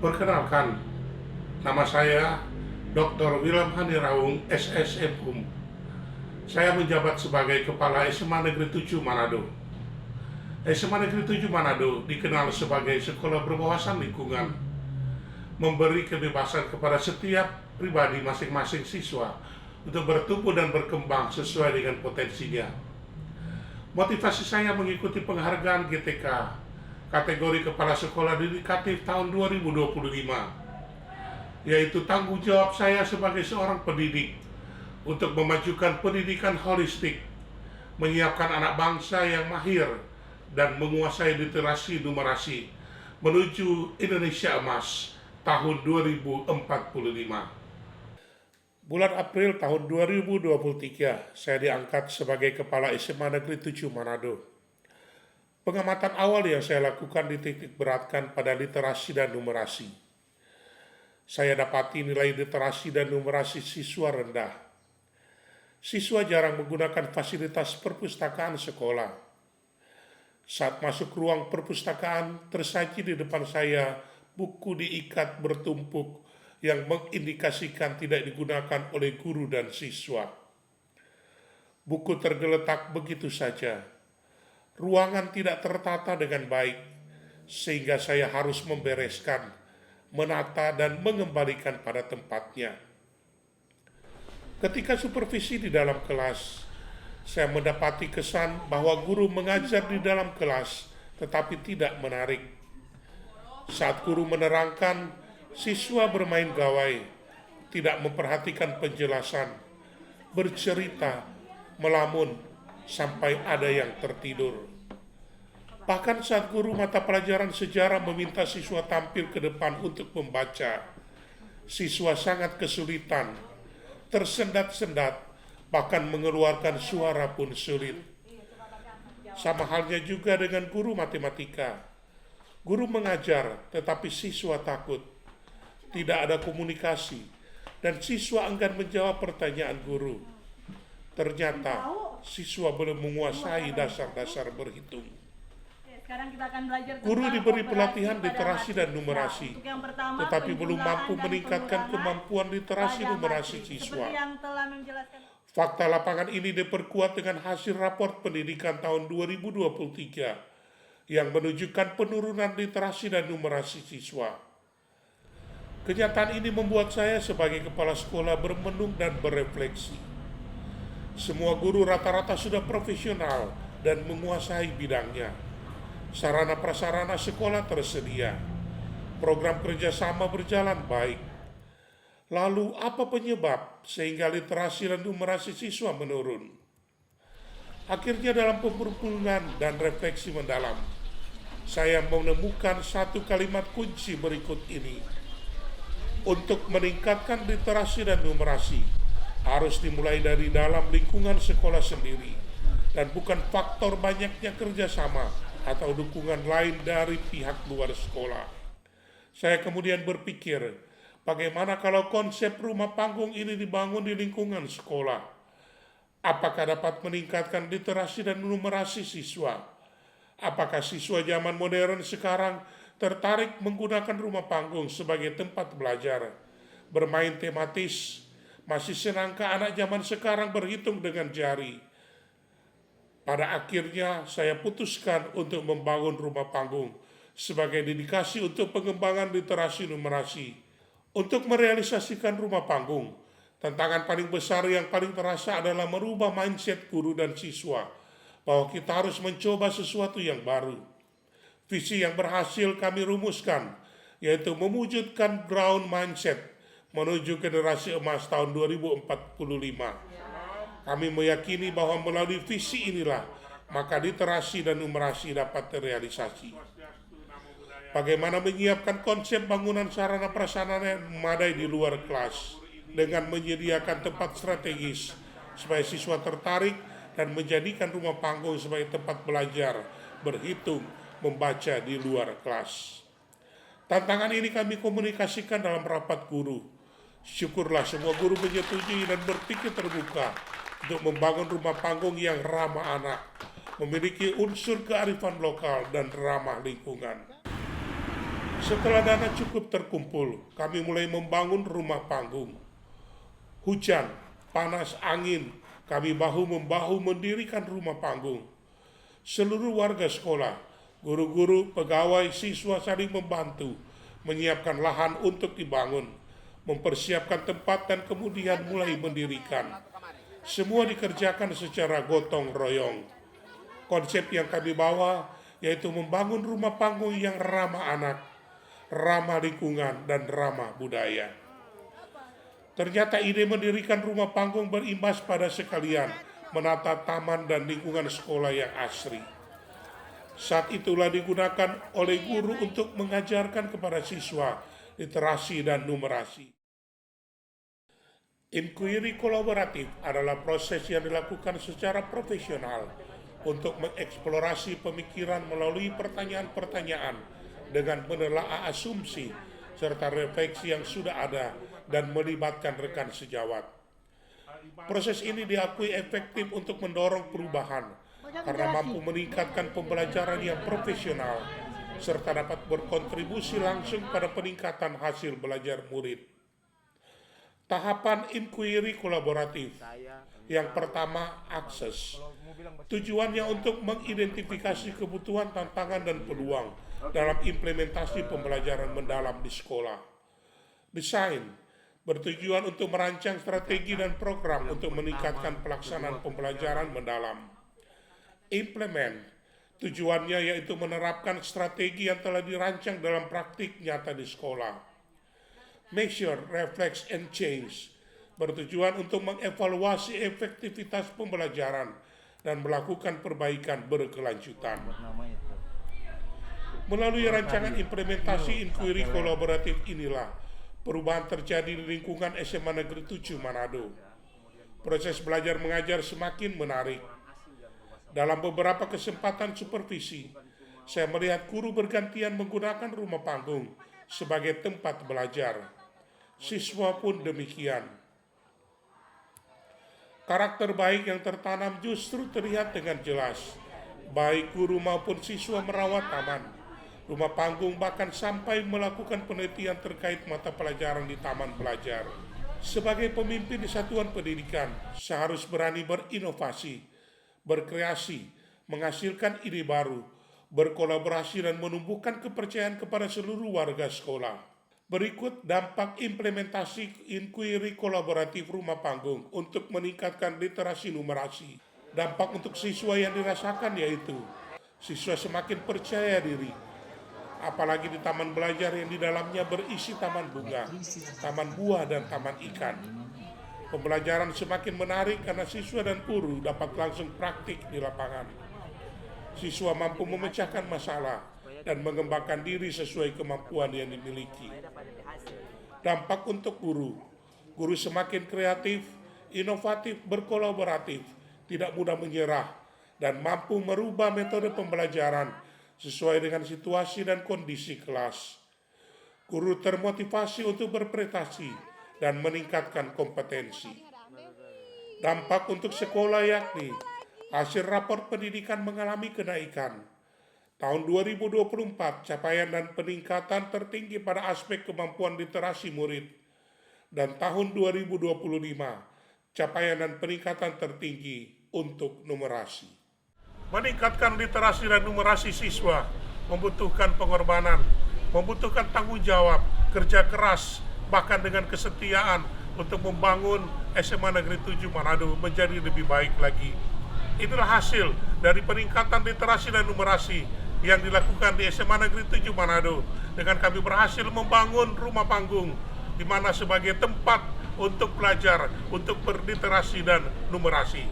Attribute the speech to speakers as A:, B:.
A: Perkenalkan, nama saya Dr. William Handiraung, SSM HUM. Saya menjabat sebagai Kepala SMA Negeri 7 Manado. SMA Negeri 7 Manado dikenal sebagai sekolah berwawasan lingkungan, memberi kebebasan kepada setiap pribadi masing-masing siswa untuk bertumbuh dan berkembang sesuai dengan potensinya. Motivasi saya mengikuti penghargaan GTK kategori Kepala Sekolah Dedikatif tahun 2025, yaitu tanggung jawab saya sebagai seorang pendidik untuk memajukan pendidikan holistik, menyiapkan anak bangsa yang mahir dan menguasai literasi numerasi menuju Indonesia Emas tahun 2045. Bulan April tahun 2023, saya diangkat sebagai Kepala SMA Negeri 7 Manado. Pengamatan awal yang saya lakukan dititik beratkan pada literasi dan numerasi. Saya dapati nilai literasi dan numerasi siswa rendah. Siswa jarang menggunakan fasilitas perpustakaan sekolah. Saat masuk ruang perpustakaan, tersaji di depan saya buku diikat bertumpuk yang mengindikasikan tidak digunakan oleh guru dan siswa. Buku tergeletak begitu saja. Ruangan tidak tertata dengan baik, sehingga saya harus membereskan, menata, dan mengembalikan pada tempatnya. Ketika supervisi di dalam kelas, saya mendapati kesan bahwa guru mengajar di dalam kelas, tetapi tidak menarik. Saat guru menerangkan, siswa bermain gawai, tidak memperhatikan penjelasan, bercerita, melamun, sampai ada yang tertidur. Bahkan saat guru mata pelajaran sejarah meminta siswa tampil ke depan untuk membaca, siswa sangat kesulitan, tersendat-sendat, bahkan mengeluarkan suara pun sulit. Sama halnya juga dengan guru matematika. Guru mengajar, tetapi siswa takut. Tidak ada komunikasi, dan siswa enggan menjawab pertanyaan guru. Ternyata, siswa belum menguasai dasar-dasar berhitung. Guru diberi pelatihan literasi dan numerasi, tetapi belum mampu meningkatkan kemampuan literasi numerasi siswa. Fakta lapangan ini diperkuat dengan hasil raport pendidikan tahun 2023 yang menunjukkan penurunan literasi dan numerasi siswa. Kenyataan ini membuat saya sebagai kepala sekolah bermenung dan berefleksi. Semua guru rata-rata sudah profesional dan menguasai bidangnya. Sarana prasarana sekolah tersedia. Program kerjasama berjalan baik. Lalu apa penyebab sehingga literasi dan numerasi siswa menurun? Akhirnya dalam pemurungan dan refleksi mendalam, saya menemukan satu kalimat kunci berikut ini. Untuk meningkatkan literasi dan numerasi, harus dimulai dari dalam lingkungan sekolah sendiri, dan bukan faktor banyaknya kerjasama atau dukungan lain dari pihak luar sekolah. Saya kemudian berpikir, bagaimana kalau konsep rumah panggung ini dibangun di lingkungan sekolah? Apakah dapat meningkatkan literasi dan numerasi siswa? Apakah siswa zaman modern sekarang tertarik menggunakan rumah panggung sebagai tempat belajar, bermain tematis, masih senangkah anak zaman sekarang berhitung dengan jari? Pada akhirnya saya putuskan untuk membangun rumah panggung sebagai dedikasi untuk pengembangan literasi numerasi. Untuk merealisasikan rumah panggung, tantangan paling besar yang paling terasa adalah merubah mindset guru dan siswa bahwa kita harus mencoba sesuatu yang baru. Visi yang berhasil kami rumuskan yaitu mewujudkan ground mindset menuju generasi emas tahun 2045. Kami meyakini bahwa melalui visi inilah maka literasi dan numerasi dapat terrealisasi. Bagaimana menyiapkan konsep bangunan sarana prasarana yang memadai di luar kelas dengan menyediakan tempat strategis supaya siswa tertarik dan menjadikan rumah panggung sebagai tempat belajar, berhitung, membaca di luar kelas. Tantangan ini kami komunikasikan dalam rapat guru. Syukurlah semua guru menyetujui dan berpikir terbuka untuk membangun rumah panggung yang ramah anak, memiliki unsur kearifan lokal dan ramah lingkungan. Setelah dana cukup terkumpul, kami mulai membangun rumah panggung. Hujan, panas, angin, kami bahu-membahu mendirikan rumah panggung. Seluruh warga sekolah, guru-guru, pegawai, siswa saling membantu, menyiapkan lahan untuk dibangun, mempersiapkan tempat dan kemudian mulai mendirikan. Semua dikerjakan secara gotong royong. Konsep yang kami bawa yaitu membangun rumah panggung yang ramah anak, ramah lingkungan, dan ramah budaya. Ternyata ide mendirikan rumah panggung berimbas pada sekalian menata taman dan lingkungan sekolah yang asri. Saat itulah digunakan oleh guru untuk mengajarkan kepada siswa literasi dan numerasi. Inquiry kolaboratif adalah proses yang dilakukan secara profesional untuk mengeksplorasi pemikiran melalui pertanyaan-pertanyaan dengan menelaah asumsi serta refleksi yang sudah ada dan melibatkan rekan sejawat. Proses ini diakui efektif untuk mendorong perubahan karena mampu meningkatkan pembelajaran yang profesional serta dapat berkontribusi langsung pada peningkatan hasil belajar murid. Tahapan inquiry kolaboratif. Yang pertama, akses. Tujuannya untuk mengidentifikasi kebutuhan, tantangan, dan peluang dalam implementasi pembelajaran mendalam di sekolah. Desain bertujuan untuk merancang strategi dan program untuk meningkatkan pelaksanaan pembelajaran mendalam. Implement tujuannya yaitu menerapkan strategi yang telah dirancang dalam praktik nyata di sekolah. Measure, reflect, and change bertujuan untuk mengevaluasi efektivitas pembelajaran dan melakukan perbaikan berkelanjutan. Melalui rancangan implementasi inquiry kolaboratif inilah perubahan terjadi di lingkungan SMA Negeri 7 Manado. Proses belajar mengajar semakin menarik. Dalam beberapa kesempatan supervisi, saya melihat guru bergantian menggunakan rumah panggung sebagai tempat belajar. Siswa pun demikian. Karakter baik yang tertanam justru terlihat dengan jelas. Baik guru maupun siswa merawat taman, rumah panggung, bahkan sampai melakukan penelitian terkait mata pelajaran di taman belajar. Sebagai pemimpin di satuan pendidikan, saya harus berani berinovasi, berkreasi, menghasilkan ide baru, berkolaborasi, dan menumbuhkan kepercayaan kepada seluruh warga sekolah. Berikut dampak implementasi inquiry kolaboratif rumah panggung untuk meningkatkan literasi numerasi. Dampak untuk siswa yang dirasakan yaitu siswa semakin percaya diri, apalagi di taman belajar yang di dalamnya berisi taman bunga, taman buah, dan taman ikan. Pembelajaran semakin menarik karena siswa dan guru dapat langsung praktik di lapangan. Siswa mampu memecahkan masalah dan mengembangkan diri sesuai kemampuan yang dimiliki. Dampak untuk guru. Guru semakin kreatif, inovatif, berkolaboratif, tidak mudah menyerah, dan mampu merubah metode pembelajaran sesuai dengan situasi dan kondisi kelas. Guru termotivasi untuk berprestasi dan meningkatkan kompetensi. Dampak untuk sekolah yakni hasil raport pendidikan mengalami kenaikan. Tahun 2024, capaian dan peningkatan tertinggi pada aspek kemampuan literasi murid. Dan tahun 2025, capaian dan peningkatan tertinggi untuk numerasi. Meningkatkan literasi dan numerasi siswa membutuhkan pengorbanan, membutuhkan tanggung jawab, kerja keras, bahkan dengan kesetiaan untuk membangun SMA Negeri 7 Manado menjadi lebih baik lagi. Itulah hasil dari peningkatan literasi dan numerasi yang dilakukan di SMA Negeri 7 Manado dengan kami berhasil membangun rumah panggung di mana sebagai tempat untuk belajar, untuk berliterasi dan numerasi.